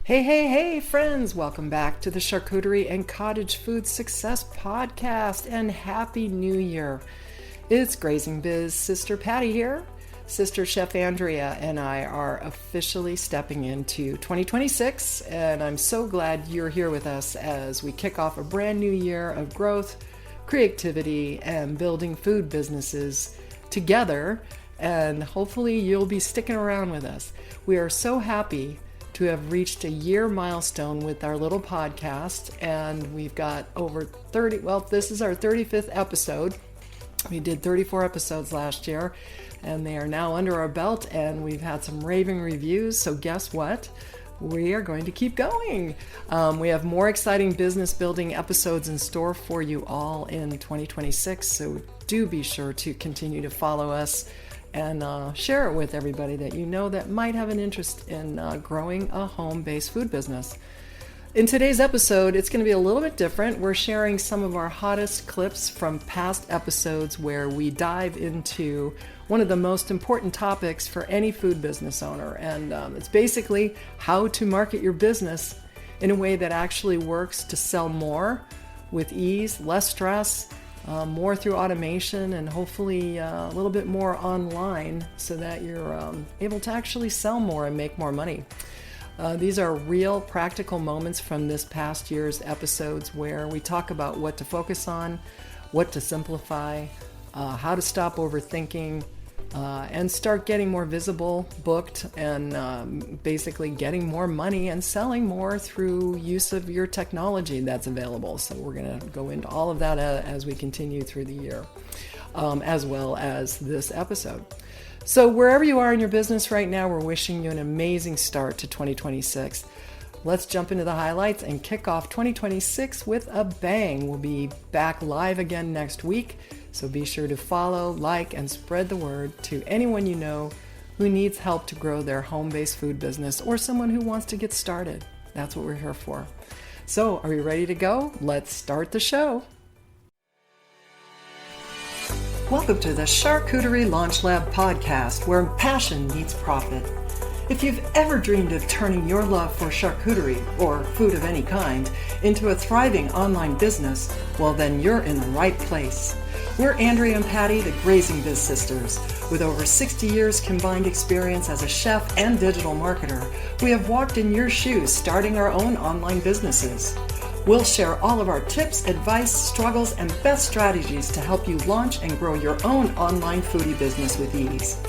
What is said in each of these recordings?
Hey, hey, hey, friends! Welcome back to the Charcuterie and Cottage Food Success Podcast and Happy New Year. It's Grazing Biz Sister Patty here. Sister Chef Andrea and I are officially stepping into 2026, and I'm so glad you're here with us as we kick off a brand new year of growth, creativity, and building food businesses together. And hopefully, you'll be sticking around with us. We are so happy to have reached a year milestone with our little podcast, and we've got over 30, well, this is our 35th episode. We did 34 episodes last year, and they are now under our belt, and we've had some raving reviews. So guess what? We are going to keep going. We have more exciting business building episodes in store for you all in 2026, so do be sure to continue to follow us and share it with everybody that you know that might have an interest in growing a home-based food business. In today's episode, it's going to be a little bit different. We're sharing some of our hottest clips from past episodes where we dive into one of the most important topics for any food business owner. And it's basically how to market your business in a way that actually works to sell more with ease, less stress, more through automation, and hopefully a little bit more online so that you're able to actually sell more and make more money. These are real practical moments from this past year's episodes where we talk about what to focus on, what to simplify, how to stop overthinking, and start getting more visible, booked, and basically getting more money and selling more through use of your technology that's available. So we're going to go into all of that as we continue through the year, as well as this episode. So wherever you are in your business right now, we're wishing you an amazing start to 2026. Let's jump into the highlights and kick off 2026 with a bang. We'll be back live again next week. So be sure to follow, like, and spread the word to anyone you know who needs help to grow their home-based food business or someone who wants to get started. That's what we're here for. So are you ready to go? Let's start the show. Welcome to the Charcuterie Launch Lab podcast, where passion meets profit. If you've ever dreamed of turning your love for charcuterie, or food of any kind, into a thriving online business, well then you're in the right place. We're Andrea and Patty, the Grazing Biz Sisters. With over 60 years combined experience as a chef and digital marketer, we have walked in your shoes starting our own online businesses. We'll share all of our tips, advice, struggles, and best strategies to help you launch and grow your own online foodie business with ease.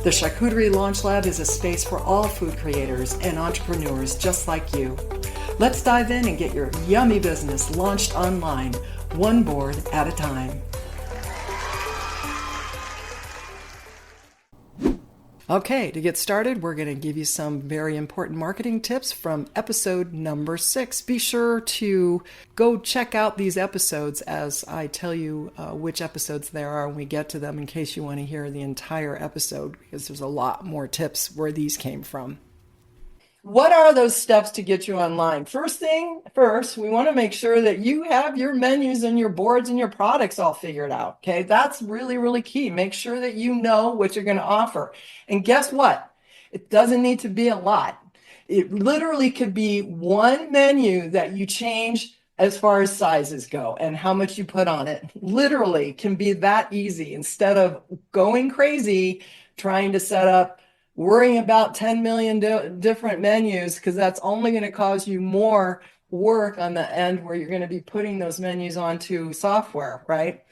The Charcuterie Launch Lab is a space for all food creators and entrepreneurs just like you. Let's dive in and get your yummy business launched online, one board at a time. Okay, to get started, we're going to give you some very important marketing tips from episode number 6. Be sure to go check out these episodes as I tell you which episodes there are when we get to them, in case you want to hear the entire episode, because there's a lot more tips where these came from. What are those steps to get you online? First thing first, we want to make sure that you have your menus and your boards and your products all figured out. Okay, that's really, really key. Make sure that you know what you're going to offer. And guess what? It doesn't need to be a lot. It literally could be one menu that you change as far as sizes go and how much you put on it. Literally can be that easy, instead of going crazy trying to set up, worrying about 10 million different menus, because that's only going to cause you more work on the end where you're going to be putting those menus onto software, right?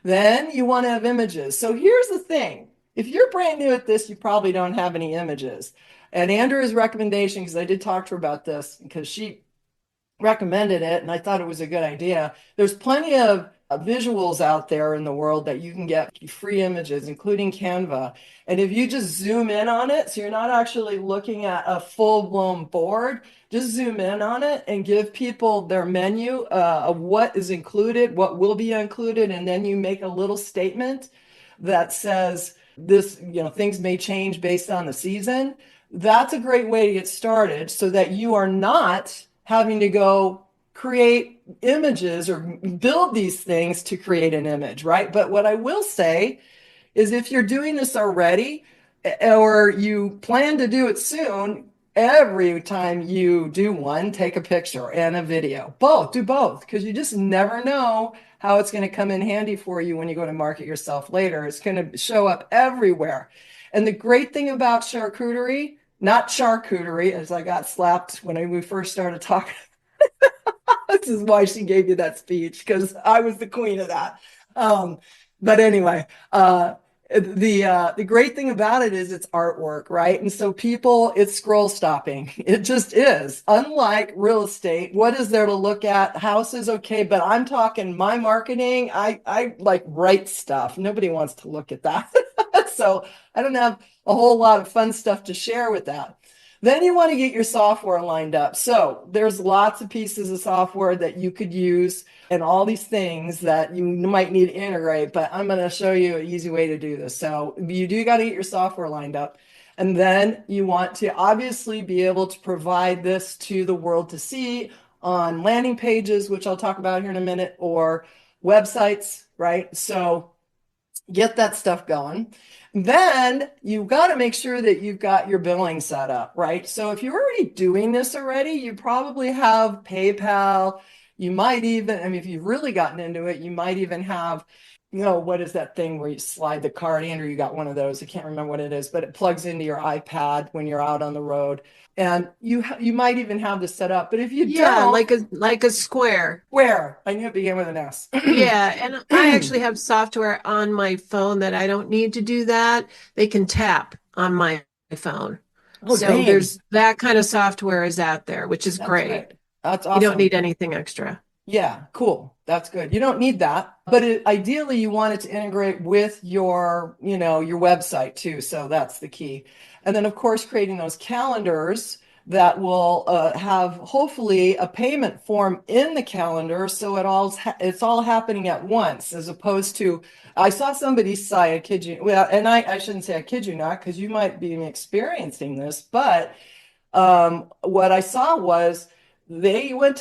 Then you want to have images. So here's the thing. If you're brand new at this, you probably don't have any images. And Andrea's recommendation, because I did talk to her about this, because she recommended it and I thought it was a good idea. There's plenty of visuals out there in the world that you can get free images, including Canva. And if you just zoom in on it, so you're not actually looking at a full-blown board, just zoom in on it and give people their menu of what is included, what will be included, and then you make a little statement that says this, things may change based on the season. That's a great way to get started, so that you are not having to go create images or build these things to create an image, right? But what I will say is, if you're doing this already or you plan to do it soon, every time you do one, take a picture and a video. Both, do both, because you just never know how it's going to come in handy for you when you go to market yourself later. It's going to show up everywhere. And the great thing about charcuterie, not charcuterie, as I got slapped when we first started talking. This is why she gave you that speech, because I was the queen of that. Um, but anyway, the great thing about it is it's artwork, right? And so people, it's scroll stopping. It just is. Unlike real estate, what is there to look at? House is okay, but I'm talking my marketing. I like write stuff. Nobody wants to look at that. So I don't have a whole lot of fun stuff to share with that. Then you want to get your software lined up. So there's lots of pieces of software that you could use and all these things that you might need to integrate, but I'm going to show you an easy way to do this. So you do got to get your software lined up. And then you want to obviously be able to provide this to the world to see on landing pages, which I'll talk about here in a minute, or websites, right? So get that stuff going. Then you've got to make sure that you've got your billing set up, right? So if you're already doing this already, you probably have PayPal. You might even, I mean, if you've really gotten into it, you might even have, what is that thing where you slide the card in, or you got one of those? I can't remember what it is, but it plugs into your iPad when you're out on the road. And you might even have this set up. But if you Yeah, don't, like a square. where? I knew it began with an S. Yeah, and I actually have software on my phone that I don't need to do that. They can tap on my phone. Oh, So dang. there's that kind of software is out there, which is That's great. great. That's You don't awesome. need anything extra. Yeah, cool. That's good. You don't need that, but ideally you want it to integrate with your website too. So that's the key. And then of course creating those calendars that will have hopefully a payment form in the calendar, so it's all happening at once, as opposed to I saw somebody's site. I kid you. Well, and I shouldn't say I kid you not, because you might be experiencing this, but what I saw was somebody went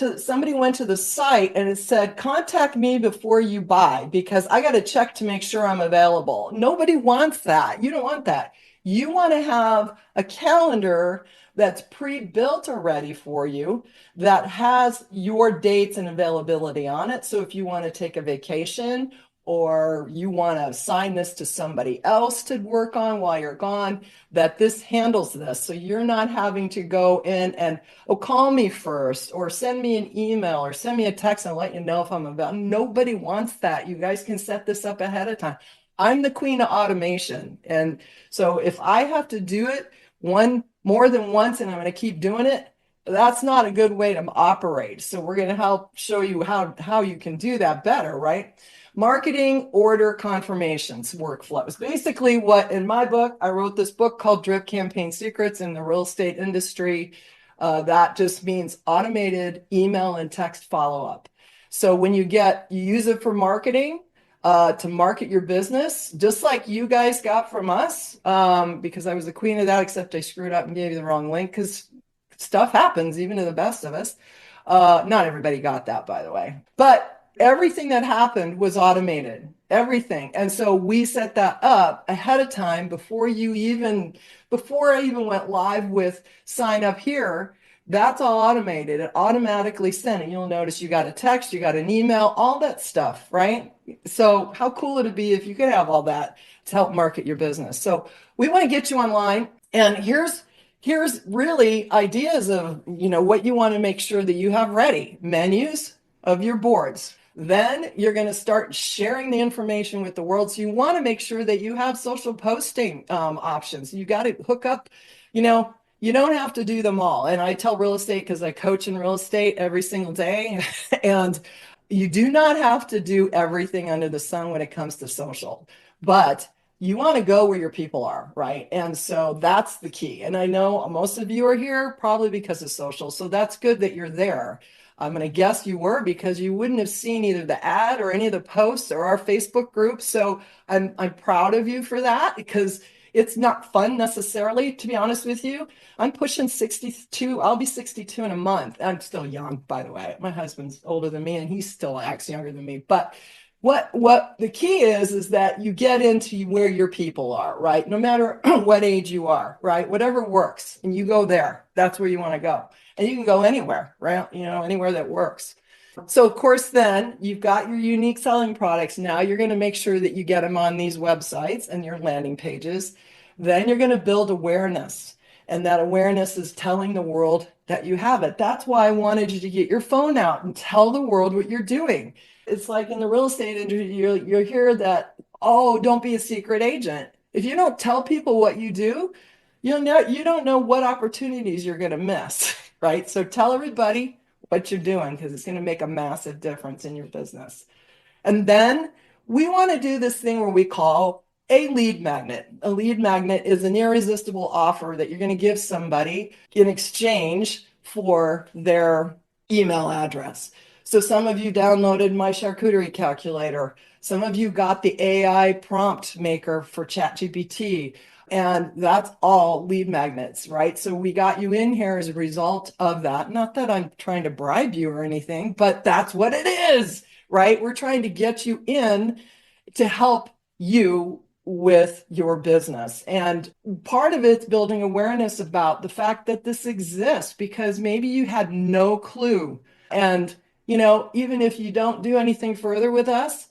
to the site and it said, contact me before you buy because I got to check to make sure I'm available. Nobody wants that. You don't want that. You want to have a calendar that's pre-built already for you that has your dates and availability on it. So if you want to take a vacation or you want to assign this to somebody else to work on while you're gone, that this handles this. So you're not having to go in and, oh, call me first or send me an email or send me a text and let you know if I'm available. Nobody wants that. You guys can set this up ahead of time. I'm the queen of automation. And so if I have to do it more than once and I'm going to keep doing it, that's not a good way to operate. So we're going to help show you how you can do that better, right? Marketing order confirmations workflows. Basically, what in my book, I wrote this book called Drip Campaign Secrets in the Real Estate Industry. That just means automated email and text follow up. So when you use it for marketing, to market your business, just like you guys got from us, because I was the queen of that, except I screwed up and gave you the wrong link because stuff happens even to the best of us. Not everybody got that, by the way, but everything that happened was automated, everything. And so we set that up ahead of time before I even went live with sign up here. That's all automated. It automatically sent it. You'll notice you got a text, you got an email, all that stuff, right? So how cool would it be if you could have all that to help market your business? So we want to get you online. And here's really ideas of what you want to make sure that you have ready. Menus of your boards. Then you're going to start sharing the information with the world. So you want to make sure that you have social posting options. You got to hook up, you don't have to do them all. And I tell real estate because I coach in real estate every single day. And you do not have to do everything under the sun when it comes to social. But you want to go where your people are, right? And so that's the key. And I know most of you are here probably because of social. So that's good that you're there. I'm going to guess you were because you wouldn't have seen either the ad or any of the posts or our Facebook group. So I'm proud of you for that because it's not fun necessarily, to be honest with you. I'm pushing 62. I'll be 62 in a month. I'm still young, by the way. My husband's older than me and he still acts younger than me. But What the key is that you get into where your people are, right? No matter what age you are, right? Whatever works, and you go there. That's where you want to go. And you can go anywhere, right? Anywhere that works. So of course, then you've got your unique selling products. Now you're going to make sure that you get them on these websites and your landing pages. Then you're going to build awareness. And that awareness is telling the world that you have it. That's why I wanted you to get your phone out and tell the world what you're doing. It's like in the real estate industry, you hear that, oh, don't be a secret agent. If you don't tell people what you do, you don't know what opportunities you're going to miss, right? So tell everybody what you're doing because it's going to make a massive difference in your business. And then we want to do this thing where we call a lead magnet. A lead magnet is an irresistible offer that you're going to give somebody in exchange for their email address. So some of you downloaded my charcuterie calculator. Some of you got the AI prompt maker for ChatGPT. And that's all lead magnets, right? So we got you in here as a result of that. Not that I'm trying to bribe you or anything, but that's what it is, right? We're trying to get you in to help you with your business. And part of it's building awareness about the fact that this exists because maybe you had no clue. And, even if you don't do anything further with us,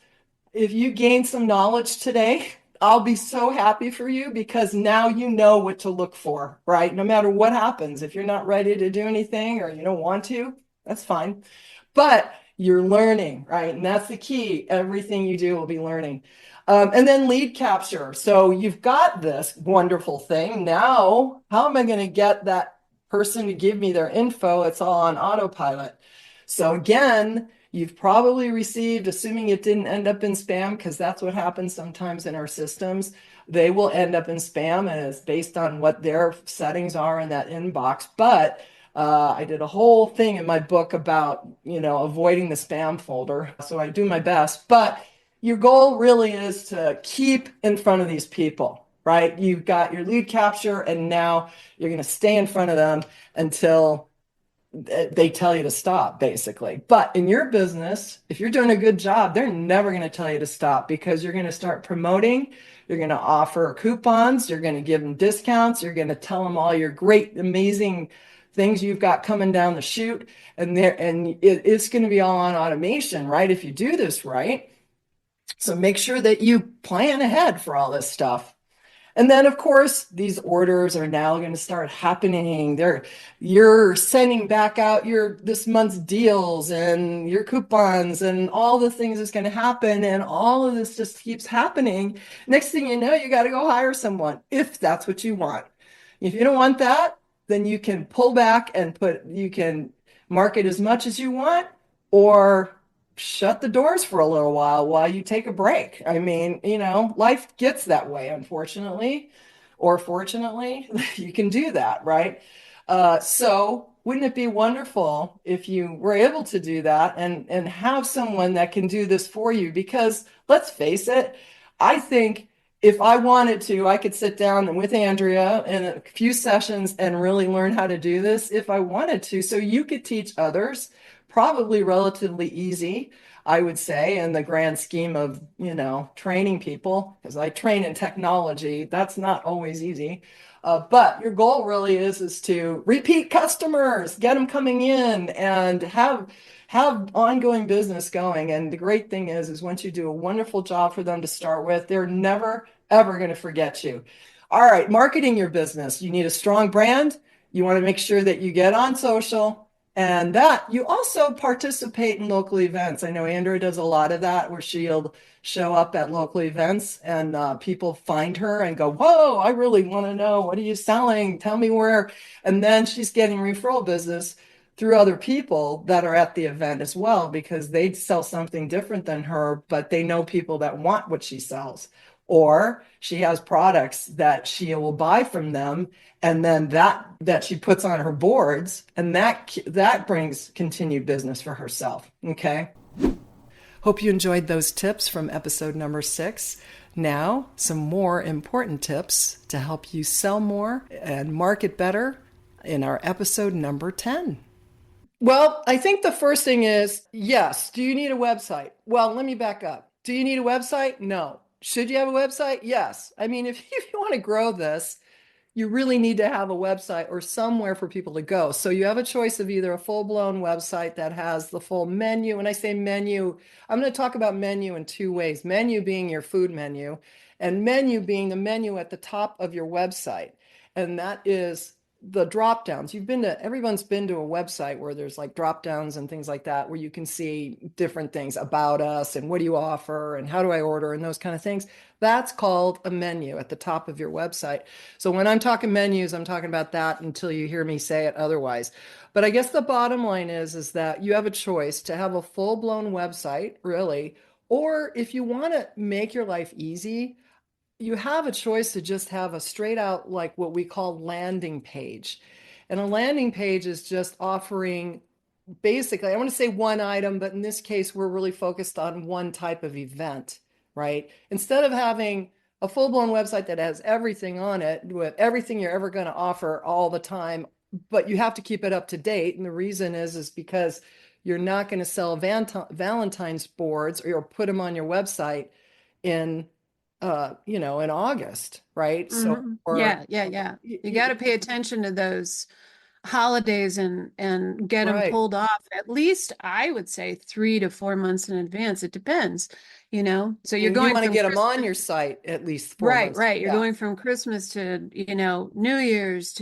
if you gain some knowledge today, I'll be so happy for you because now you know what to look for, right? No matter what happens, if you're not ready to do anything or you don't want to, that's fine. But you're learning, right? And that's the key. Everything you do will be learning. And then lead capture. So you've got this wonderful thing. Now, how am I going to get that person to give me their info? It's all on autopilot. So again, you've probably received, assuming it didn't end up in spam, because that's what happens sometimes in our systems. They will end up in spam, and it's based on what their settings are in that inbox. But I did a whole thing in my book about, avoiding the spam folder. So I do my best. But your goal really is to keep in front of these people, right? You've got your lead capture, and now you're going to stay in front of them until they tell you to stop, basically. But in your business, if you're doing a good job, they're never going to tell you to stop because you're going to start promoting, you're going to offer coupons, you're going to give them discounts, you're going to tell them all your great, amazing things you've got coming down the chute, and it's going to be all on automation, right? If you do this right. So make sure that you plan ahead for all this stuff. And then, of course, these orders are now going to start happening. You're sending back out this month's deals and your coupons and all the things that's going to happen. And all of this just keeps happening. Next thing you know, you got to go hire someone if that's what you want. If you don't want that, then you can pull back and you can market as much as you want or shut the doors for a little while you take a break. I mean, life gets that way, unfortunately, or fortunately, you can do that, right? So wouldn't it be wonderful if you were able to do that and have someone that can do this for you? Because let's face it, I think if I wanted to, I could sit down with Andrea in a few sessions and really learn how to do this if I wanted to. So you could teach others, probably relatively easy, I would say, in the grand scheme of, training people, because I train in technology. That's not always easy. But your goal really is to repeat customers, get them coming in and have ongoing business going. And the great thing is once you do a wonderful job for them to start with, they're never, ever going to forget you. All right, marketing your business. You need a strong brand. You want to make sure that you get on social and that you also participate in local events. I know Andrea does a lot of that where she'll show up at local events and people find her and go, whoa, I really want to know, what are you selling? Tell me where. And then she's getting referral business through other people that are at the event as well, because they sell something different than her, but they know people that want what she sells. Or she has products that she will buy from them, and then that she puts on her boards, and that brings continued business for herself. Okay. Hope you enjoyed those tips from episode number 6. Now, some more important tips to help you sell more and market better in our episode number 10. Well, I think the first thing is, yes, do you need a website? Well, let me back up. Do you need a website? No. Should you have a website? Yes. I mean, if if you want to grow this, you really need to have a website or somewhere for people to go. So you have a choice of either a full-blown website that has the full menu. When I say menu, I'm going to talk about menu in two ways. Menu being your food menu, and menu being the menu at the top of your website. And that is the drop downs. Everyone's been to a website where there's like drop downs and things like that, where you can see different things about us and what do you offer and how do I order and those kind of things. That's called a menu at the top of your website. So when I'm talking menus, I'm talking about that until you hear me say it otherwise. But I guess the bottom line is that you have a choice to have a full-blown website, really, or if you want to make your life easy, you have a choice to just have a straight out, like what we call landing page. And a landing page is just offering basically, I want to say one item, but in this case, we're really focused on one type of event, right? Instead of having a full-blown website that has everything on it with everything you're ever going to offer all the time, but you have to keep it up to date. And the reason is because you're not going to sell Valentine's boards or you'll put them on your website in in August, right? So, or Yeah, yeah, yeah. You got to pay attention to those holidays and get them right. pulled off at least, I would say, 3 to 4 months in advance. It depends, So you're You going want to from get them Christmas, on your site at least 4 months. right. You're Yeah, going from Christmas to, New Year's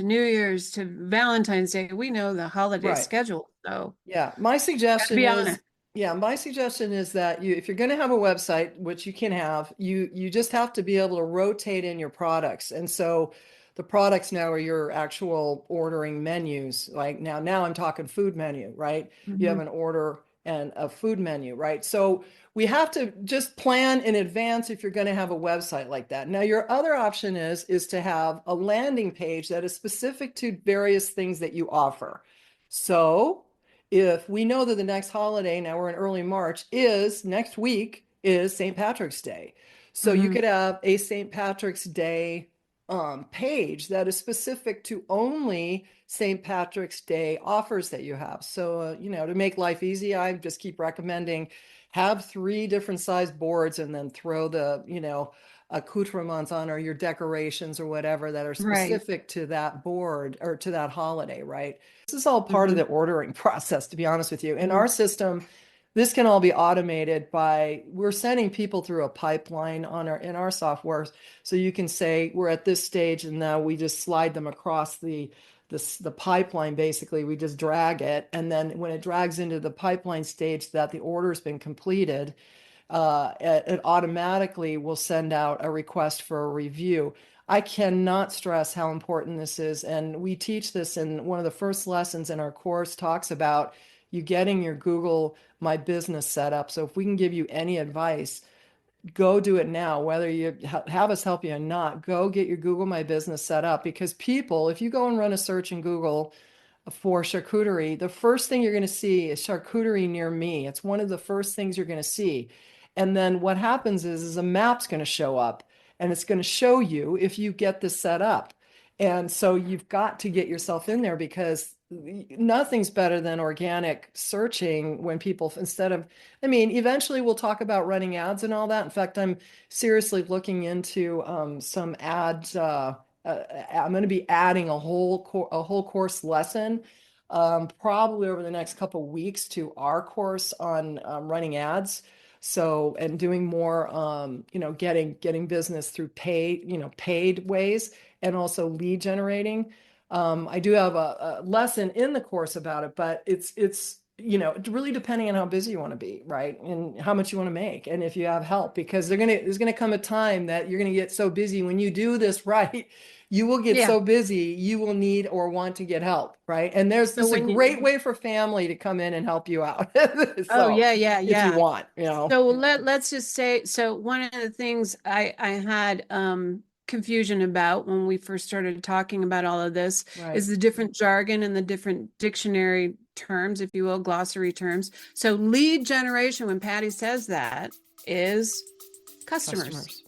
to Valentine's Day. We know the holiday right. schedule, so Yeah, got to be on it. my suggestion is that if you're going to have a website, which you can have, you just have to be able to rotate in your products. And so the products now are your actual ordering menus. Like now I'm talking food menu, right? You have Mhm. an order and a food menu, right? So we have to just plan in advance if you're going to have a website like that. Now, your other option is to have a landing page that is specific to various things that you offer. So if we know that the next holiday, now we're in early March, is next week is St. Patrick's Day. So you Mhm. could have a St. Patrick's Day page that is specific to only St. Patrick's Day offers that you have. So, to make life easy, I just keep recommending have three different size boards and then throw the, accoutrements on or your decorations or whatever that are Right. specific to that board or to that holiday, right? This is all part of Mhm. the ordering process, to be honest with you. In Mhm. our system, this can all be automated by we're sending people through a pipeline in our software. So you can say we're at this stage and now we just slide them across the pipeline. Basically, we just drag it. And then when it drags into the pipeline stage that the order's been completed, it automatically will send out a request for a review. I cannot stress how important this is. And we teach this in one of the first lessons in our course talks about you getting your Google My Business set up. So if we can give you any advice, go do it now, whether you have us help you or not, go get your Google My Business set up because people, if you go and run a search in Google for charcuterie, the first thing you're going to see is charcuterie near me. It's one of the first things you're going to see. And then what happens is a map's going to show up and it's going to show you if you get this set up. And so you've got to get yourself in there because nothing's better than organic searching when people, instead of, I mean, eventually we'll talk about running ads and all that. In fact, I'm seriously looking into some ads. I'm going to be adding a whole course lesson, probably over the next couple weeks to our course on running ads. So, and doing more, getting business through paid ways and also lead generating. I do have a lesson in the course about it, but it's really depending on how busy you want to be, right? And how much you want to make, and if you have help, because there's gonna come a time that you're gonna get so busy when you do this right, you will get Yeah. so busy you will need or want to get help, right? And there's So this a when great you, way for family to come in and help you out. oh So yeah, yeah, if you yeah. want, So let's just say, so one of the things I had confusion about when we first started talking about all of this is right. the different jargon and the different dictionary terms, if you will, glossary terms. So lead generation, when Patty says that, is customers. Customers.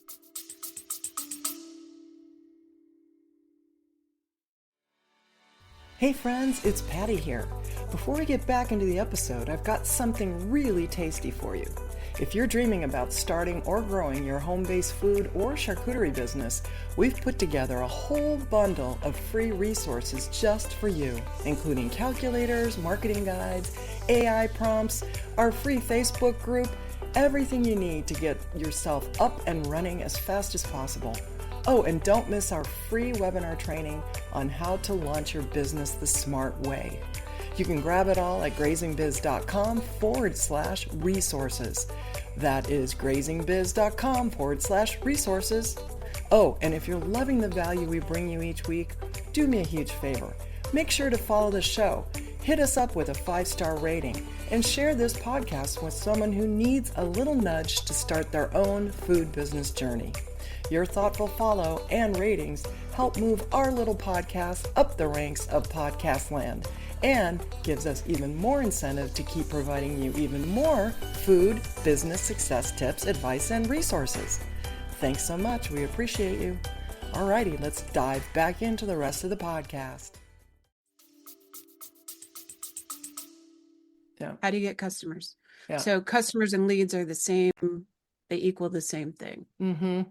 Hey friends, it's Patty here. Before we get back into the episode, I've got something really tasty for you. If you're dreaming about starting or growing your home-based food or charcuterie business, we've put together a whole bundle of free resources just for you, including calculators, marketing guides, AI prompts, our free Facebook group, everything you need to get yourself up and running as fast as possible. Oh, and don't miss our free webinar training on how to launch your business the smart way. You can grab it all at grazingbiz.com/resources. That is grazingbiz.com/resources. Oh, and if you're loving the value we bring you each week, do me a huge favor. Make sure to follow the show, hit us up with a 5-star rating, and share this podcast with someone who needs a little nudge to start their own food business journey. Your thoughtful follow and ratings help move our little podcast up the ranks of podcast land and gives us even more incentive to keep providing you even more food business success tips, advice, and resources. Thanks so much. We appreciate you. Alrighty, let's dive back into the rest of the podcast. Yeah. How do you get customers? Yeah. So customers and leads are the same. They equal the same thing. Mm-hmm.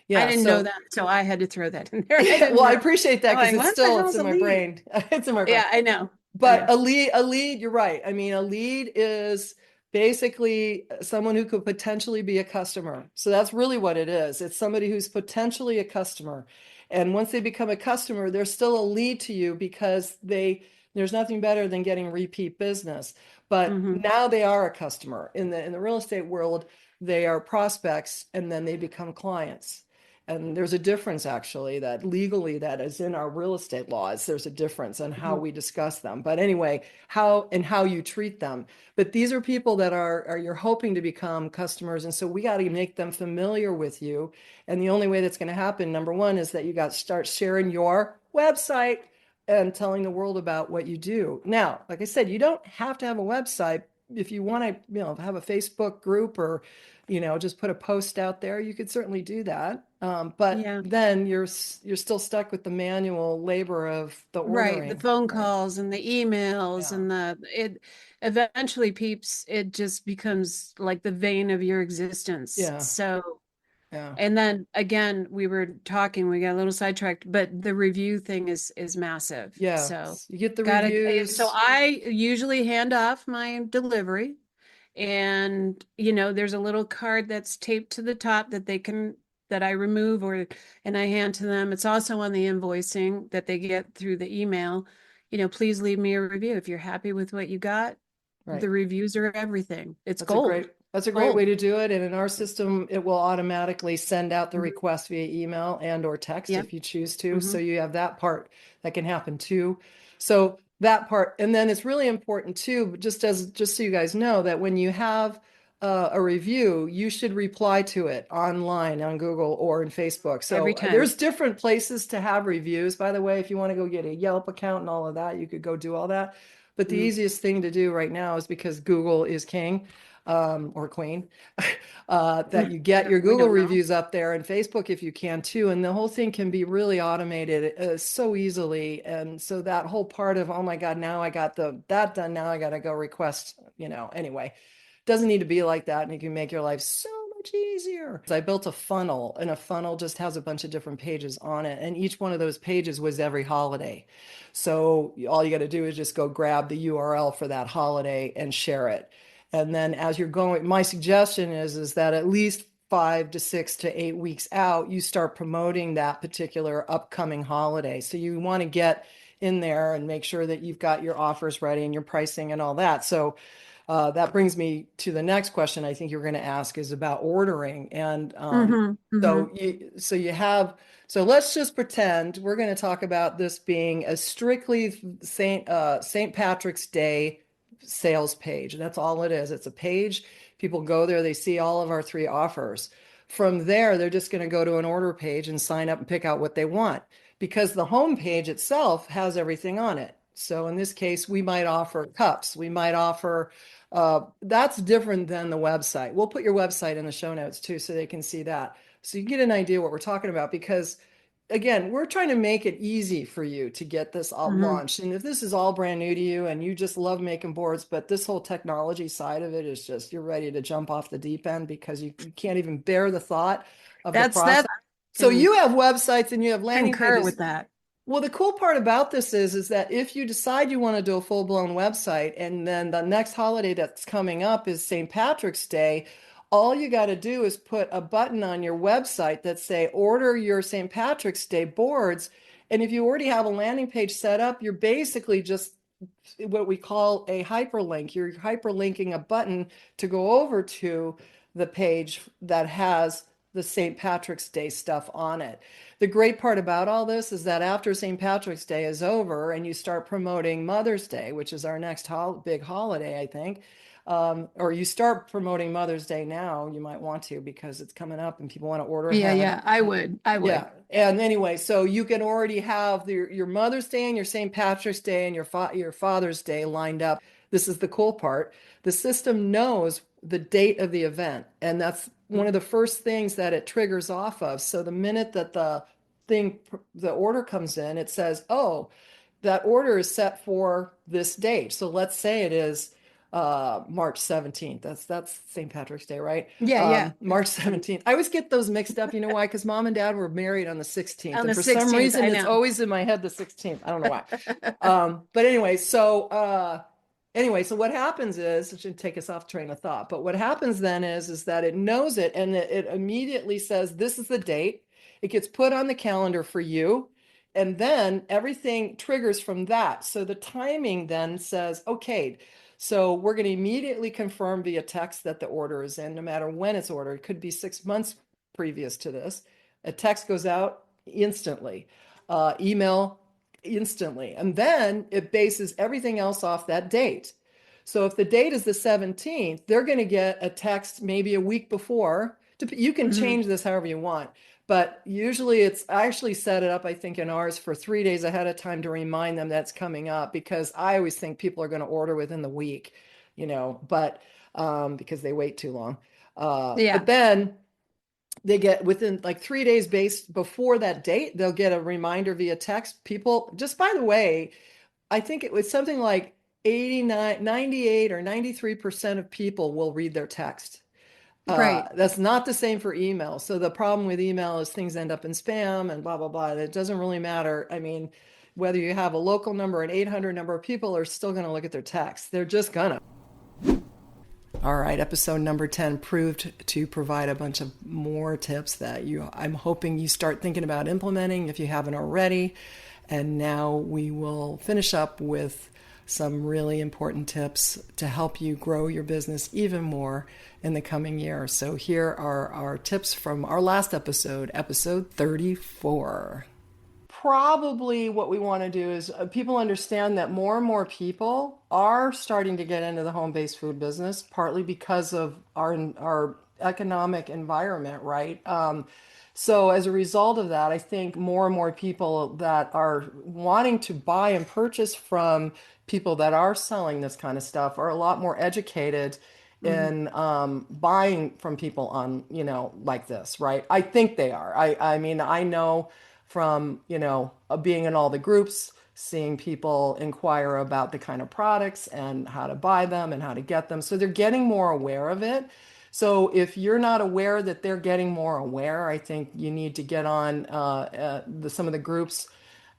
Yeah, I didn't know that, so I had to throw that in there. Well, I appreciate that because like, it's in my brain. It's in my brain. Yeah, I know. But a lead, you're right. I mean, a lead is basically someone who could potentially be a customer. So that's really what it is. It's somebody who's potentially a customer. And once they become a customer, they're still a lead to you because there's nothing better than getting repeat business. But now they are a customer. In the real estate world, they are prospects and then they become clients. And there's a difference, actually, that legally, that is in our real estate laws. There's a difference in how we discuss them. But anyway, how you treat them. But these are people that are you're hoping to become customers. And so we got to make them familiar with you. And the only way that's going to happen, number one, is that you got to start sharing your website and telling the world about what you do. Now, like I said, you don't have to have a website. If you want to, have a Facebook group or, just put a post out there, you could certainly do that. But then you're still stuck with the manual labor of the ordering. Right, the phone calls and the emails and it eventually it just becomes like the vein of your existence. Yeah. So, and then again, we were talking, we got a little sidetracked, but the review thing is massive. Yeah. So you get the reviews. So I usually hand off my delivery. And, there's a little card that's taped to the top that I remove and I hand to them. It's also on the invoicing that they get through the email. Please leave me a review. If you're happy with what you got, the reviews are everything. That's gold. That's a great way to do it. And in our system, it will automatically send out the request via email and or text if you choose to. So you have that part that can happen too. So that part, and then it's really important too, just so you guys know, that when you have a review, you should reply to it online on Google or in Facebook. So there's different places to have reviews, by the way. If you want to go get a Yelp account and all of that, you could go do all that. But the easiest thing to do right now is, because Google is king or queen, that you get your Google reviews up there, and Facebook if you can too. And the whole thing can be really automated so easily. And so that whole part of, oh my God, now I got that done. Now I got to go request, anyway, doesn't need to be like that. And you can make your life so much easier. I built a funnel, and a funnel just has a bunch of different pages on it. And each one of those pages was every holiday. So all you got to do is just go grab the URL for that holiday and share it. And then as you're going, my suggestion is that at least 5 to 6 to 8 weeks out, you start promoting that particular upcoming holiday. So you want to get in there and make sure that you've got your offers ready and your pricing and all that. So that brings me to the next question I think you're going to ask, is about ordering. And so let's just pretend we're going to talk about this being a strictly St. Patrick's Day sales page. That's all it is. It's a page. People go there, they see all of our 3 offers. From there, they're just going to go to an order page and sign up and pick out what they want, because the home page itself has everything on it. So in this case, we might offer cups. We might offer, that's different than the website. We'll put your website in the show notes too, so they can see that. So you get an idea what we're talking about, because again, we're trying to make it easy for you to get this all Hmm. launched. And if this is all brand new to you and you just love making boards, but this whole technology side of it is just you're ready to jump off the deep end because you can't even bear the thought of the That process. So can you have websites and you have landing concur pages. with that. Well, the cool part about this is that if you decide you want to do a full-blown website and then the next holiday that's coming up is St. Patrick's Day, all you got to do is put a button on your website that say order your St. Patrick's Day boards. And if you already have a landing page set up, you're basically just what we call a hyperlink. You're hyperlinking a button to go over to the page that has the St. Patrick's Day stuff on it. The great part about all this is that after St. Patrick's Day is over and you start promoting Mother's Day, which is our next big holiday, I think, or you start promoting Mother's Day now, you might want to because it's coming up and people want to order Yeah, ahead. yeah, I would. I Yeah. would. And anyway, so you can already have your Mother's Day and your St. Patrick's Day and your Father's Day lined up. This is the cool part. The system knows the date of the event, and that's one of the first things that it triggers off of. So the minute that the order comes in, it says, "Oh, that order is set for this date." So let's say it is March 17th. That's St. Patrick's Day, right? Yeah, yeah. March 17th. I always get those mixed up. You know why? Because mom and dad were married on the 16th. On And the for some 16th, reason, I it's know. always in my head the 16th. I don't know why. But anyway, so what happens is it should take us off train of thought. But what happens then is that it knows it and it immediately says, this is the date. It gets put on the calendar for you. And then everything triggers from that. So the timing then says, okay, so we're going to immediately confirm via text that the order is in, no matter when it's ordered. It could be 6 months previous to this. A text goes out instantly, email instantly. And then it bases everything else off that date. So if the date is the 17th, they're going to get a text maybe a week before. You can Hmm. change this however you want. But usually I actually set it up, I think, in ours for 3 days ahead of time to remind them that's coming up because I always think people are going to order within the week, but because they wait too long. But Yeah, then they get within like 3 days based before that date, they'll get a reminder via text. People, just by the way, I think it was something like 89, 98 or 93% of people will read their text. right. That's not the same for email. So the problem with email is things end up in spam and blah, blah, blah. It doesn't really matter. I mean, whether you have a local number, an 800 number, people are still going to look at their text. They're just gonna. All right, episode number 10 proved to provide a bunch of more tips that I'm hoping you start thinking about implementing if you haven't already. And now we will finish up with some really important tips to help you grow your business even more in the coming year. So here are our tips from our last episode, episode 34. Probably what we want to do is people understand that more and more people are starting to get into the home-based food business, partly because of our economic environment, right? So as a result of that, I think more and more people that are wanting to buy and purchase from people that are selling this kind of stuff are a lot more educated Hmm. in buying from people on, like this, right? I think they are. I mean, I know from, being in all the groups, seeing people inquire about the kind of products and how to buy them and how to get them. So they're getting more aware of it. So if you're not aware that they're getting more aware, I think you need to get on some of the groups.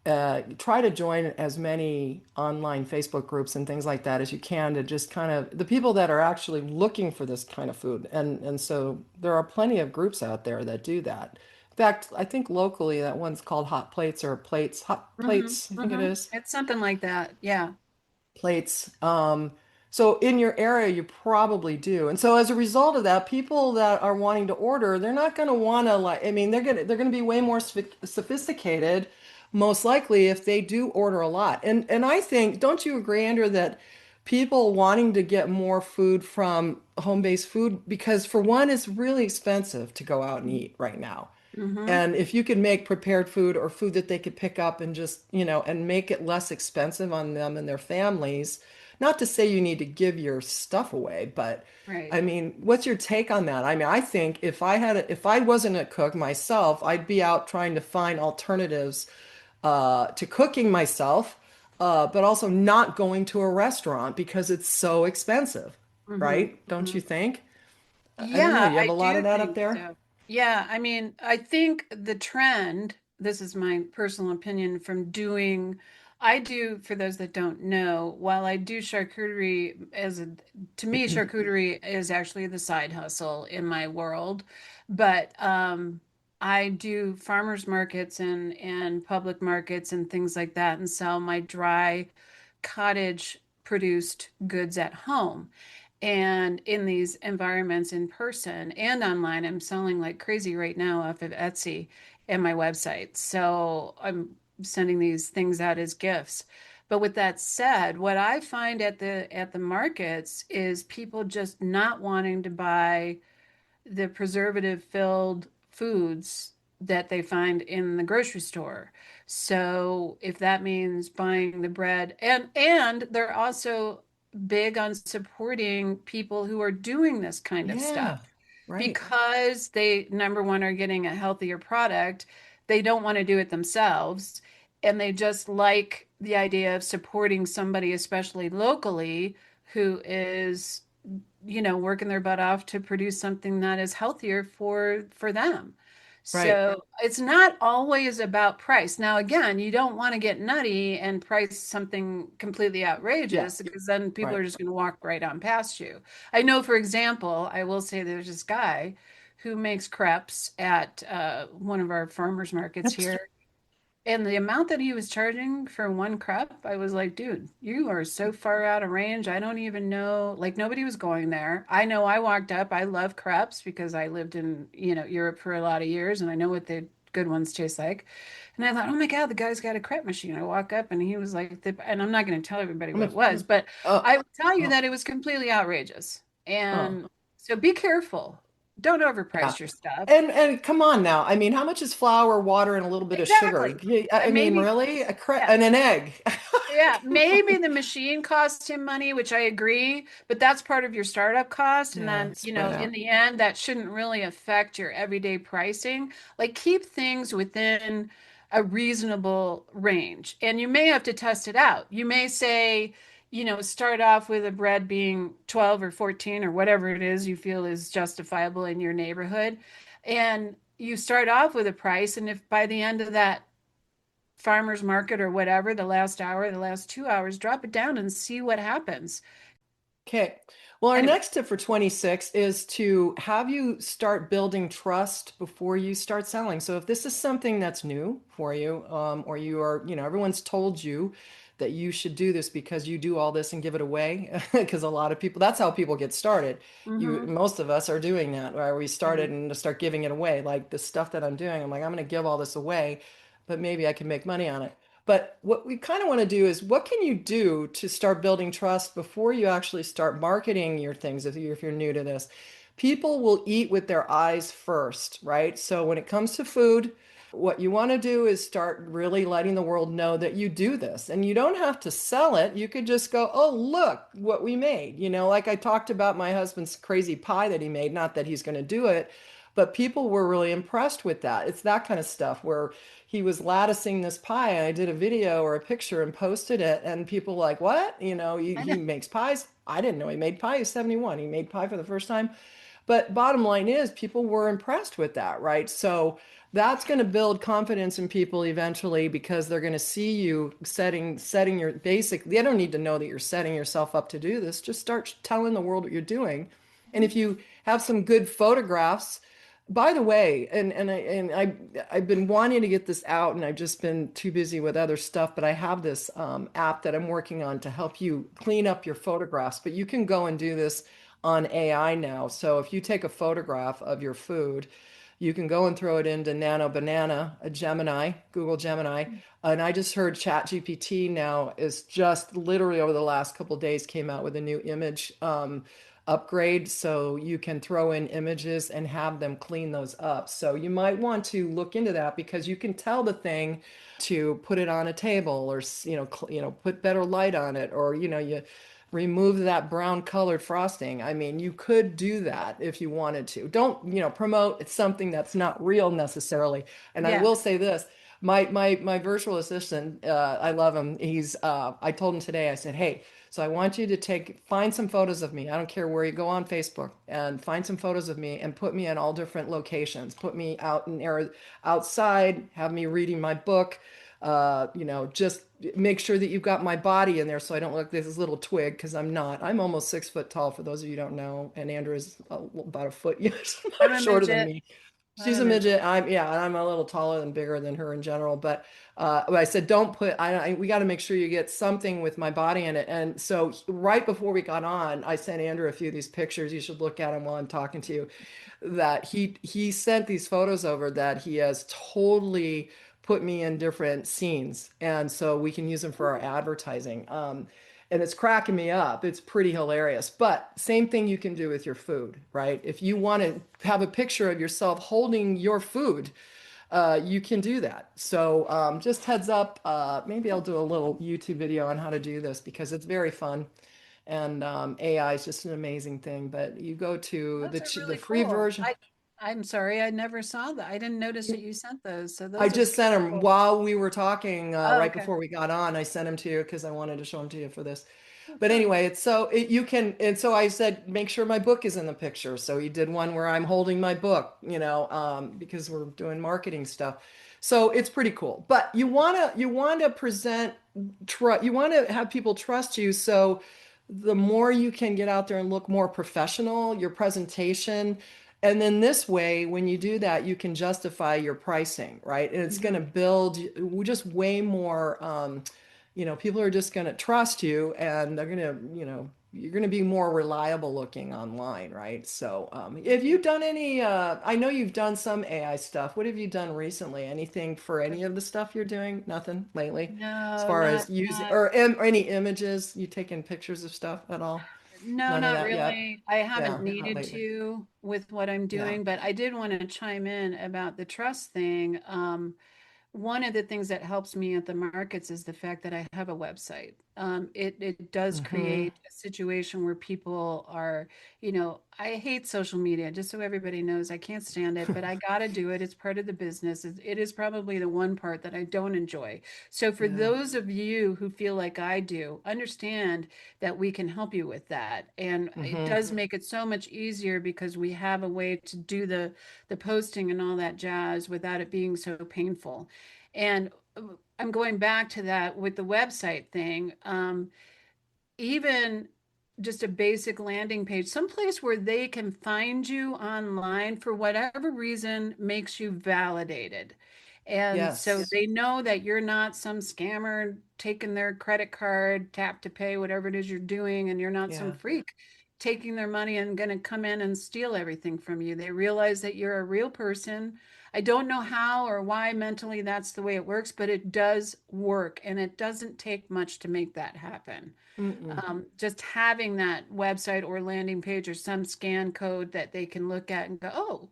Try to join as many online Facebook groups and things like that as you can to just kind of the people that are actually looking for this kind of food. And so there are plenty of groups out there that do that. In fact, I think locally that one's called Hot Plates or Plates, Hot Hmm. Plates, I think it Hmm. is It's something like that. Yeah. plates. So in your area, you probably do. And so as a result of that, people that are wanting to order, they're not going to want to like, I mean, they're going to be way more sophisticated, most likely if they do order a lot. And I think, don't you agree, Andrew, that people wanting to get more food from home-based food, because for one, it's really expensive to go out and eat right now. Hmm. And if you could make prepared food or food that they could pick up and just, and make it less expensive on them and their families, Not to say you need to give your stuff away, but Right. I mean, what's your take on that? I mean, I think if I wasn't a cook myself, I'd be out trying to find alternatives to cooking myself, but also not going to a restaurant because it's so expensive, Mm-hmm. right? Don't you Hmm. think? I don't know. Yeah, You have a I lot of do that up think there? so. Yeah, I mean, I think the trend, this is my personal opinion from doing, I do, for those that don't know, while I do charcuterie to me, charcuterie is actually the side hustle in my world. But I do farmers markets and public markets and things like that and sell my dry cottage produced goods at home. And in these environments in person and online, I'm selling like crazy right now off of Etsy and my website. So I'm sending these things out as gifts. But with that said, what I find at the markets is people just not wanting to buy the preservative filled foods that they find in the grocery store. So if that means buying the bread, and they're also big on supporting people who are doing this kind of stuff Yeah, right, because they, number one, are getting a healthier product. They don't want to do it themselves, and they just like the idea of supporting somebody, especially locally, who is, working their butt off to produce something that is healthier for them. right. So it's not always about price. Now, again, you don't want to get nutty and price something completely Yeah, outrageous because then people right. are just going to walk right on past you. I know, for example, I will say there's this guy who makes crepes at one of our farmers markets That's here. And the amount that he was charging for one crepe, I was like, dude, you are so far out of range. I don't even know. Like, nobody was going there. I know I walked up. I love crepes because I lived in, Europe for a lot of years and I know what the good ones taste like. And I thought, oh my God, the guy's got a crepe machine. I walk up and he was like, and I'm not going to tell everybody I'm what a, it was, but oh, I will tell you oh, that it was completely outrageous. oh, And so be careful. Don't yeah. overprice your stuff. And come on now. I mean, how much is flour, water, and a little bit of sugar? Exactly. I mean, Maybe, really? yeah. And an egg. Yeah, Come maybe on. the machine cost him money, which I agree, but that's part of your startup cost. And Yeah, then, spread in out. the end, that shouldn't really affect your everyday pricing. Like keep things within a reasonable range. And you may have to test it out. You may say, start off with a bread being 12 or 14 or whatever it is you feel is justifiable in your neighborhood. And you start off with a price. And if by the end of that farmer's market or whatever, the last hour, the last 2 hours, drop it down and see what happens. Okay. Well, our Anyway. next tip for 26 is to have you start building trust before you start selling. So if this is something that's new for you, or you are, everyone's told you that you should do this because you do all this and give it away, because a lot of people, that's how people get started. Mm-hmm. Most of us are doing that, where we Mm-hmm. started and just start giving it away. Like the stuff that I'm doing, I'm like, I'm going to give all this away, but maybe I can make money on it. But what we kind of want to do is what can you do to start building trust before you actually start marketing your things if you're new to this? People will eat with their eyes first, right? So when it comes to food, what you want to do is start really letting the world know that you do this. And you don't have to sell it. You could just go, oh, look what we made. Like I talked about my husband's crazy pie that he made, not that he's going to do it, but people were really impressed with that. It's that kind of stuff where he was latticing this pie and I did a video or a picture and posted it and people were like, what? I He know. makes pies. I didn't know he made pie. He's 71. He made pie for the first time. But bottom line is people were impressed with that, right? So that's going to build confidence in people eventually because they're going to see you setting your basic. They don't need to know that you're setting yourself up to do this. Just start telling the world what you're doing. And if you have some good photographs, by the way, I've been wanting to get this out, and I've just been too busy with other stuff. But I have this app that I'm working on to help you clean up your photographs. But you can go and do this on AI now. So if you take a photograph of your food, you can go and throw it into Nano Banana, a Gemini, Google Gemini. And I just heard ChatGPT now is just literally over the last couple of days came out with a new image upgrade. So you can throw in images and have them clean those up. So you might want to look into that because you can tell the thing to put it on a table or, put better light on it or, remove that brown colored frosting. I mean, you could do that if you wanted to. Don't, promote it's something that's not real necessarily. And I Yeah. will say this, my virtual assistant, I love him. I told him today, I said, hey, so I want you to find some photos of me. I don't care where you go on Facebook and find some photos of me and put me in all different locations. Put me out in air outside, have me reading my book. Just make sure that you've got my body in there so I don't look like this little twig because I'm not. I'm almost 6 foot tall for those of you who don't know, and Andrew's about a foot I'm a shorter than midget. me. I'm She's a a midget. midget. I'm a little taller and bigger than her in general, but I said don't put. We got to make sure you get something with my body in it. And so right before we got on, I sent Andrew a few of these pictures. You should look at them while I'm talking to you. That he sent these photos over that he has totally put me in different scenes, and so we can use them for our advertising. And it's cracking me up. It's pretty hilarious. But same thing you can do with your food, right? If you want to have a picture of yourself holding your food, you can do that. So just heads up, maybe I'll do a little YouTube video on how to do this because it's very fun. And AI is just an amazing thing. But you go to Those are the really free cool. version. I'm sorry, I never saw that. I didn't notice that you sent those. So I those are just super sent them cool. while we were talking, Oh, right okay. before we got on. I sent them to you because I wanted to show them to you for this. Oh, But fun. anyway, you can, and so I said, make sure my book is in the picture. So he did one where I'm holding my book, because we're doing marketing stuff. So it's pretty cool. But you wanna present, you want to have people trust you. So the more you can get out there and look more professional, your presentation. And then this way, when you do that, you can justify your pricing, right? And it's going to Mhm. build just way more, people are just going to trust you and they're going to, you're going to be more reliable looking online, right? So, have you done any, I know you've done some AI stuff. What have you done recently? Anything for any of the stuff you're doing? Nothing lately? As No, far as not using, not or any images, you taking pictures of stuff at all? no, None of not that yet? really. I haven't Yeah, not needed lately. to with what I'm Yeah. doing, but I did want to chime in about the trust thing. One of the things that helps me at the markets is the fact that I have a website. It does Mm-hmm. create a situation where people are, I hate social media, just so everybody knows, I can't stand it, but I got to do it. It's part of the business. It is probably the one part that I don't enjoy. So for Yeah. those of you who feel like I do, understand that we can help you with that. And it Mm-hmm. does make it so much easier because we have a way to do the posting and all that jazz without it being so painful. And I'm going back to that with the website thing. Even just a basic landing page, someplace where they can find you online for whatever reason makes you validated. And so Yes. they know that you're not some scammer taking their credit card, tap to pay, whatever it is you're doing, and you're not some Yeah. freak taking their money and going to come in and steal everything from you. They realize that you're a real person. I don't know how or why mentally that's the way it works, but it does work, and it doesn't take much to make that happen. Mm-mm. Just having that website or landing page or some scan code that they can look at and go, oh,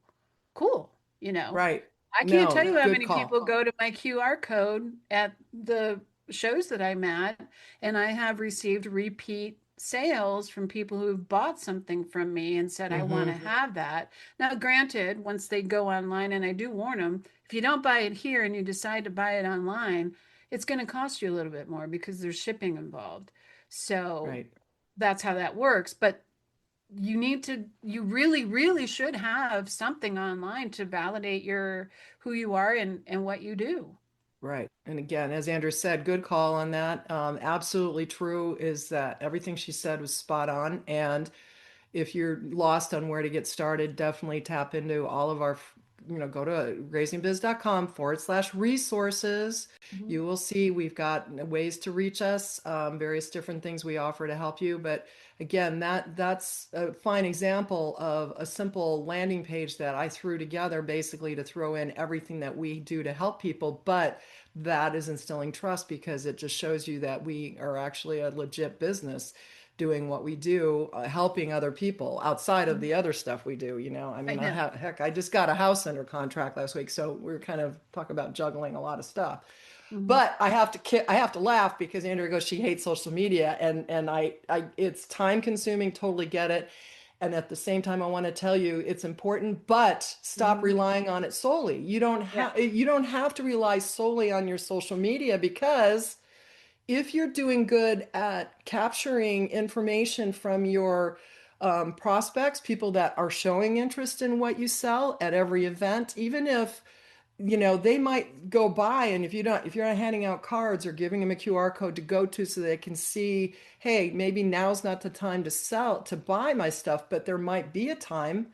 cool. You know, Right. I can't tell No, you how good many call. people go to my QR code at the shows that I'm at, and I have received repeat sales from people who've bought something from me and said, I want to Mm-hmm. have that. Now, granted, once they go online, and I do warn them, if you don't buy it here and you decide to buy it online, it's going to cost you a little bit more because there's shipping involved. So Right. that's how that works. But you really, really should have something online to validate who you are and what you do. Right. And again, as Andrew said, good call on that. Absolutely true is that everything she said was spot on. And if you're lost on where to get started, definitely tap into all of our, go to grazingbiz.com/resources. Mhm. You will see we've got ways to reach us, various different things we offer to help you. But again, that's a fine example of a simple landing page that I threw together basically to throw in everything that we do to help people. But that is instilling trust because it just shows you that we are actually a legit business doing what we do, helping other people outside of the other stuff we do. I I mean, know. heck, I just got a house under contract last week, so we're kind of talking about juggling a lot of stuff. Mhm. But I have to laugh because Andrea goes, she hates social media, and it's time consuming. Totally get it. And at the same time, I want to tell you it's important, but stop Mhm. relying on it solely. Yeah. You don't have to rely solely on your social media, because if you're doing good at capturing information from your prospects, people that are showing interest in what you sell at every event, even if they might go by, and if you're not handing out cards or giving them a QR code to go to so they can see, hey, maybe now's not the time to buy my stuff, but there might be a time,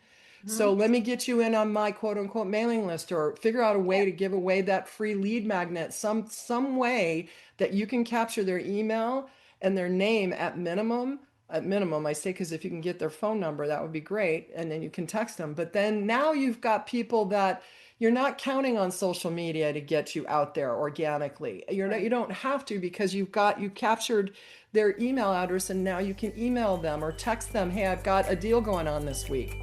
so Mhm. let me get you in on my quote unquote mailing list, or figure out a way Yeah. to give away that free lead magnet, some way that you can capture their email and their name at minimum. At minimum, I say, because if you can get their phone number, that would be great, and then you can text them. But then now you've got people that you're not counting on social media to get you out there organically. You Right. don't have to, because you captured their email address, and now you can email them or text them, hey, I've got a deal going on this week.